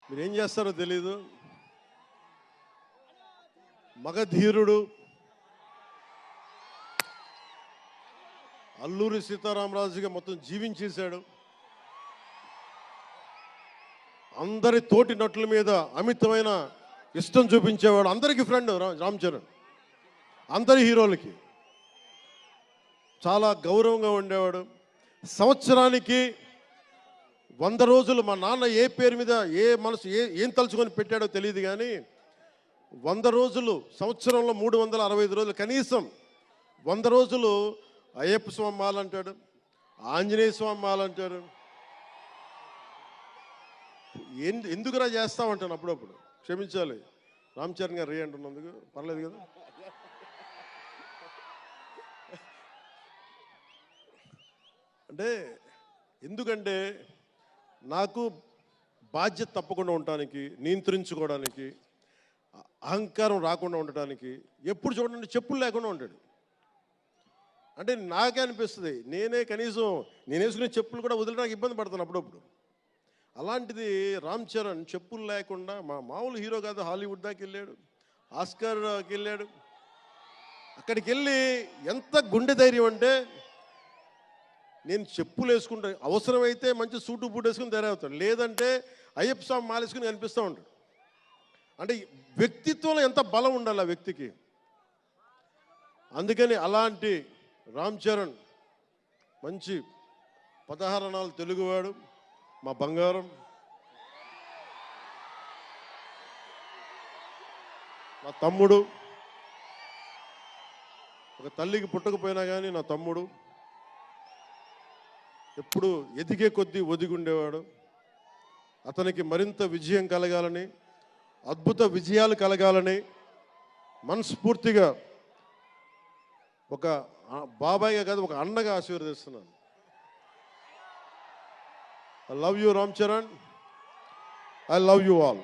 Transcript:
మీరేం చేస్తారో తెలీదు. మగధీరుడు అల్లూరి సీతారామరాజుగా మొత్తం జీవించేశాడు. అందరి తోటి నటుల మీద అమితమైన ఇష్టం చూపించేవాడు. అందరికీ ఫ్రెండ్ రామ్ చరణ్. అందరి హీరోలకి చాలా గౌరవంగా ఉండేవాడు. సంవత్సరానికి 100 రోజులు మా నాన్న ఏ పేరు మీద ఏం తలుచుకొని పెట్టాడో తెలియదు, కానీ 100 రోజులు సంవత్సరంలో 365 రోజులు కనీసం 100 రోజులు అయ్యప్ప స్వామి మాల అంటాడు, ఆంజనేయ స్వామి మాల అంటాడు. ఎందుకురా చేస్తామంటాను అప్పుడప్పుడు. క్షమించాలి రామ్ చరణ్ గారు అంటున్నందుకు, పర్లేదు కదా. అంటే ఎందుకంటే నాకు బాధ్యత తప్పకుండా ఉండటానికి, నియంత్రించుకోవడానికి, అహంకారం రాకుండా ఉండటానికి. ఎప్పుడు చూడండి చెప్పులు లేకుండా ఉంటాడు. అంటే నాకే అనిపిస్తుంది, కనీసం నేను వేసుకునే చెప్పులు కూడా వదిలేడానికి ఇబ్బంది పడతాను అప్పుడప్పుడు. అలాంటిది రామ్ చరణ్ చెప్పులు లేకుండా మామూలు హీరో కాదు, హాలీవుడ్ దాకా వెళ్ళాడు, ఆస్కార్కి వెళ్ళాడు. అక్కడికి వెళ్ళి ఎంత గుండె ధైర్యం అంటే, నేను చెప్పులు వేసుకుంటా, అవసరమైతే మంచి సూటు బూట్ వేసుకుని తయారవుతాడు, లేదంటే అయ్యప్ప స్వామి మాలేసుకుని కనిపిస్తూ ఉంటాడు. అంటే వ్యక్తిత్వంలో ఎంత బలం ఉండాలి ఆ వ్యక్తికి. అందుకని అలాంటి రామ్ చరణ్ మంచి 16 అణాలు తెలుగువాడు, మా బంగారం. నా తమ్ముడు, ఒక తల్లికి పుట్టకపోయినా కానీ నా తమ్ముడు. ఎప్పుడు ఎదిగే కొద్దీ ఒదిగుండేవాడు. అతనికి మరింత విజయం కలగాలని, అద్భుత విజయాలు కలగాలని మనస్ఫూర్తిగా ఒక బాబాయ్గా కాదు, ఒక అన్నగా ఆశీర్వదిస్తున్నాను. I love you, Ram Charan. I love you all.